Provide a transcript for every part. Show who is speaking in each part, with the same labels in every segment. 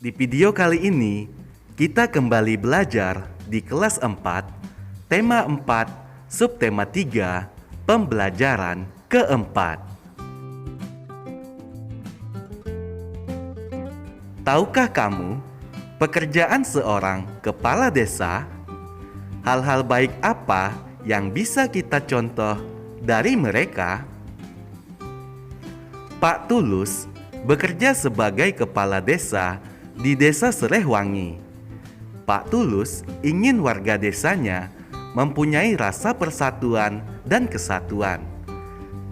Speaker 1: Di video kali ini, kita kembali belajar di kelas 4, tema 4, subtema 3, pembelajaran keempat. Tahukah kamu, pekerjaan seorang kepala desa? Hal-hal baik apa yang bisa kita contoh dari mereka? Pak Tulus bekerja sebagai kepala desa di Desa Serehwangi. Pak Tulus ingin warga desanya mempunyai rasa persatuan dan kesatuan.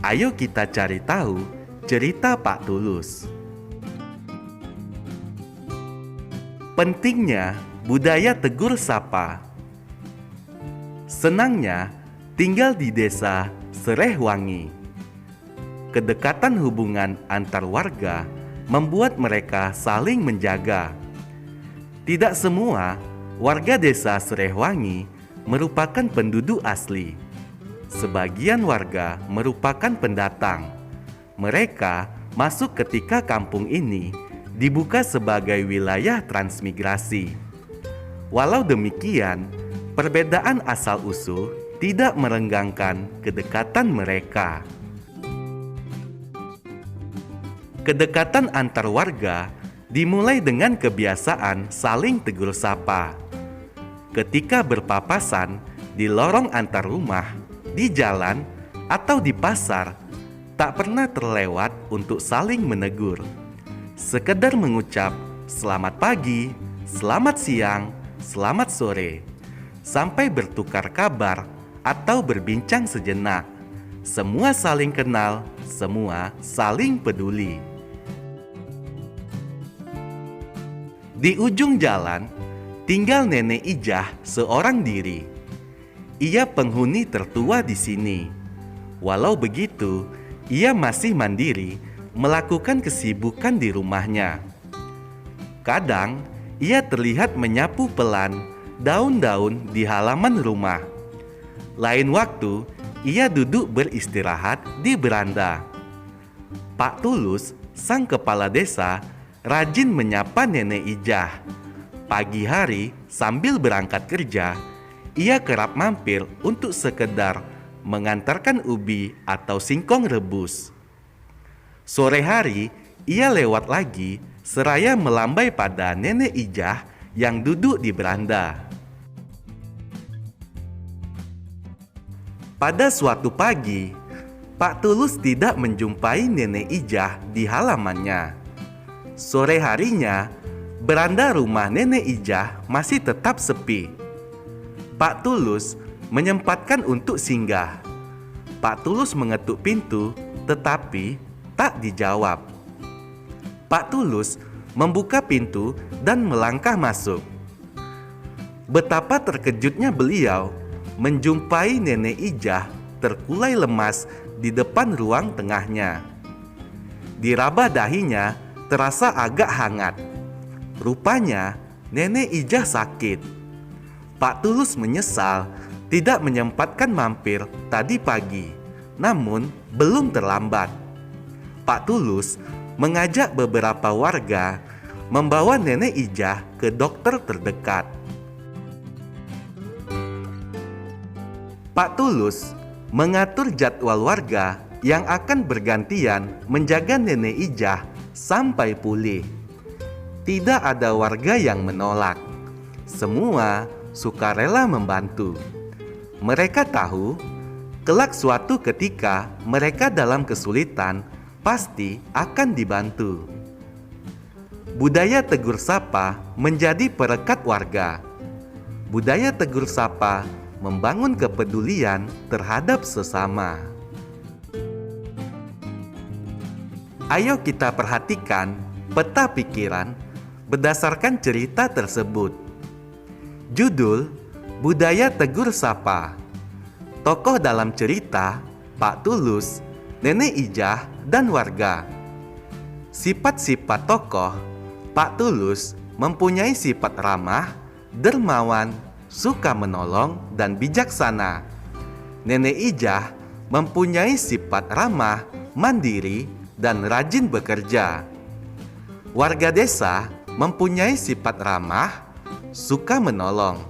Speaker 1: Ayo kita cari tahu cerita Pak Tulus. Pentingnya budaya tegur sapa. Senangnya tinggal di Desa Serehwangi. Kedekatan hubungan antar warga membuat mereka saling menjaga. Tidak semua warga Desa Serehwangi merupakan penduduk asli. Sebagian warga merupakan pendatang. Mereka masuk ketika kampung ini dibuka sebagai wilayah transmigrasi. Walau demikian, perbedaan asal-usul tidak merenggangkan kedekatan mereka. Kedekatan antar warga dimulai dengan kebiasaan saling tegur sapa. Ketika berpapasan di lorong antar rumah, di jalan, atau di pasar, tak pernah terlewat untuk saling menegur. Sekedar mengucap selamat pagi, selamat siang, selamat sore, sampai bertukar kabar atau berbincang sejenak. Semua saling kenal, semua saling peduli. Di ujung jalan, tinggal Nenek Ijah seorang diri. Ia penghuni tertua di sini. Walau begitu, ia masih mandiri melakukan kesibukan di rumahnya. Kadang, ia terlihat menyapu pelan daun-daun di halaman rumah. Lain waktu, ia duduk beristirahat di beranda. Pak Tulus, sang kepala desa, rajin menyapa Nenek Ijah. Pagi hari, sambil berangkat kerja, ia kerap mampir untuk sekedar mengantarkan ubi atau singkong rebus. Sore hari, ia lewat lagi seraya melambai pada Nenek Ijah yang duduk di beranda. Pada suatu pagi, Pak Tulus tidak menjumpai Nenek Ijah di halamannya. Sore harinya, beranda rumah Nenek Ijah masih tetap sepi. Pak Tulus menyempatkan untuk singgah. Pak Tulus mengetuk pintu, tetapi tak dijawab. Pak Tulus membuka pintu dan melangkah masuk. Betapa terkejutnya beliau menjumpai Nenek Ijah terkulai lemas di depan ruang tengahnya. Di raba dahinya terasa agak hangat. Rupanya Nenek Ijah sakit. Pak Tulus menyesal tidak menyempatkan mampir tadi pagi, namun belum terlambat. Pak Tulus mengajak beberapa warga membawa Nenek Ijah ke dokter terdekat. Pak Tulus mengatur jadwal warga yang akan bergantian menjaga Nenek Ijah sampai pulih. Tidak ada warga yang menolak. Semua sukarela membantu. Mereka tahu, kelak suatu ketika mereka dalam kesulitan, pasti akan dibantu. Budaya tegur sapa menjadi perekat warga. Budaya tegur sapa membangun kepedulian terhadap sesama. Ayo kita perhatikan peta pikiran berdasarkan cerita tersebut. Judul: Budaya Tegur Sapa. Tokoh dalam cerita: Pak Tulus, Nenek Ijah, dan warga. Sifat-sifat tokoh: Pak Tulus mempunyai sifat ramah, dermawan, suka menolong, dan bijaksana. Nenek Ijah mempunyai sifat ramah, mandiri, dan rajin bekerja. Warga desa mempunyai sifat ramah, suka menolong.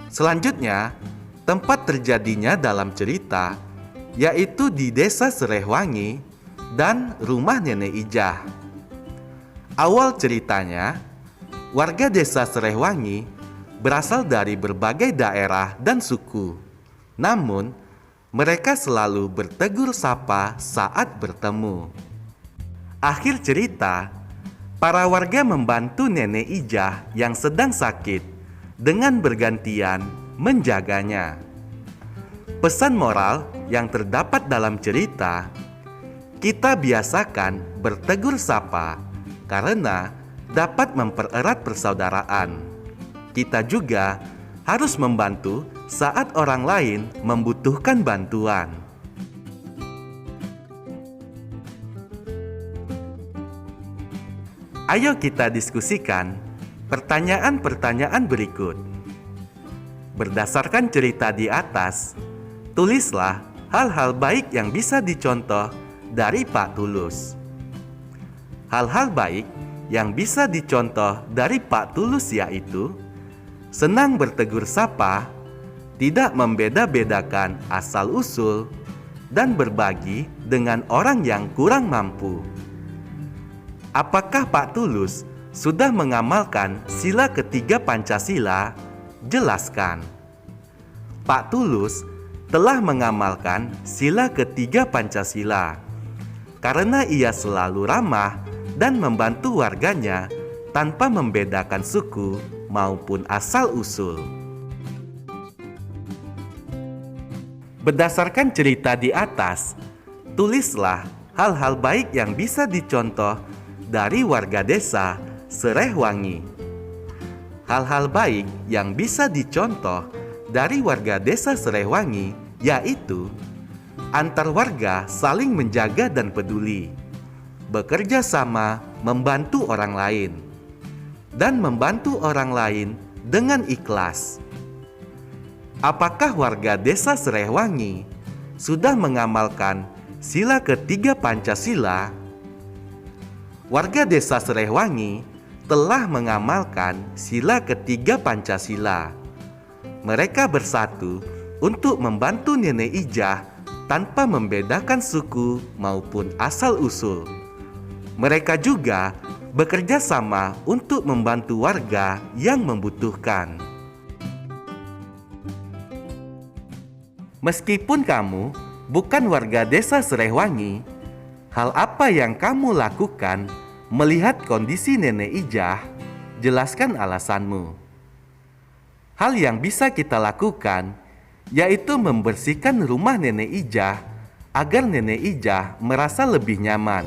Speaker 1: Selanjutnya, tempat terjadinya dalam cerita yaitu di Desa Serehwangi dan rumah Nenek Ijah. Awal ceritanya, warga Desa Serehwangi berasal dari berbagai daerah dan suku. Namun, mereka selalu bertegur sapa saat bertemu. Akhir cerita, para warga membantu Nenek Ijah yang sedang sakit dengan bergantian menjaganya. Pesan moral yang terdapat dalam cerita, kita biasakan bertegur sapa karena dapat mempererat persaudaraan. Kita juga harus membantu saat orang lain membutuhkan bantuan. Ayo kita diskusikan pertanyaan-pertanyaan berikut. Berdasarkan cerita di atas, tulislah hal-hal baik yang bisa dicontoh dari Pak Tulus. Hal-hal baik yang bisa dicontoh dari Pak Tulus yaitu senang bertegur sapa, tidak membeda-bedakan asal-usul, dan berbagi dengan orang yang kurang mampu. Apakah Pak Tulus sudah mengamalkan sila ketiga Pancasila? Jelaskan. Pak Tulus telah mengamalkan sila ketiga Pancasila karena ia selalu ramah dan membantu warganya tanpa membedakan suku maupun asal-usul. Berdasarkan cerita di atas, tulislah hal-hal baik yang bisa dicontoh dari warga desa Serehwangi. Hal-hal baik yang bisa dicontoh dari warga desa Serehwangi yaitu antar warga saling menjaga dan peduli, bekerja sama membantu orang lain, dan membantu orang lain dengan ikhlas. Apakah warga desa Serehwangi sudah mengamalkan sila ketiga Pancasila? Warga desa Serehwangi telah mengamalkan sila ketiga Pancasila. Mereka bersatu untuk membantu Nenek Ijah tanpa membedakan suku maupun asal-usul. Mereka juga bekerja sama untuk membantu warga yang membutuhkan. Meskipun kamu bukan warga desa Serehwangi, hal apa yang kamu lakukan melihat kondisi Nenek Ijah? Jelaskan alasanmu. Hal yang bisa kita lakukan yaitu membersihkan rumah Nenek Ijah agar Nenek Ijah merasa lebih nyaman,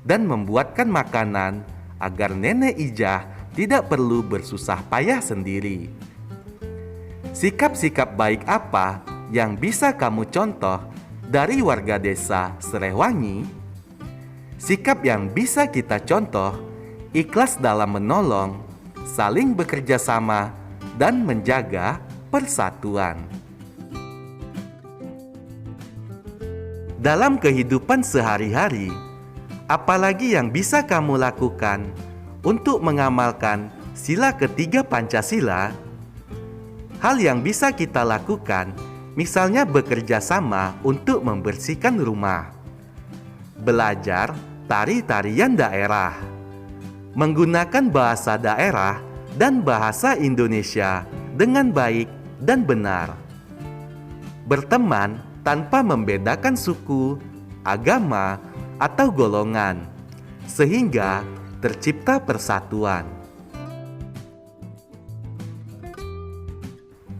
Speaker 1: dan membuatkan makanan agar Nenek Ijah tidak perlu bersusah payah sendiri. Sikap-sikap baik apa yang bisa kamu contoh dari warga desa Serehwangi? Sikap yang bisa kita contoh, ikhlas dalam menolong, saling bekerja sama, dan menjaga persatuan. Dalam kehidupan sehari-hari, apalagi yang bisa kamu lakukan untuk mengamalkan sila ketiga Pancasila? Hal yang bisa kita lakukan, misalnya bekerja sama untuk membersihkan rumah, belajar tari-tarian daerah, menggunakan bahasa daerah dan bahasa Indonesia dengan baik dan benar, berteman tanpa membedakan suku, agama, atau golongan, sehingga tercipta persatuan.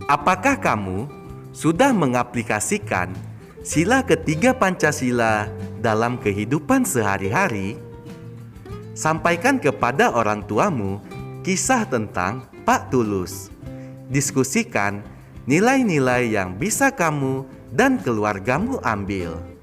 Speaker 1: Apakah kamu sudah mengaplikasikan sila ketiga Pancasila dalam kehidupan sehari-hari? Sampaikan kepada orang tuamu kisah tentang Pak Tulus. Diskusikan nilai-nilai yang bisa kamu dan keluargamu ambil.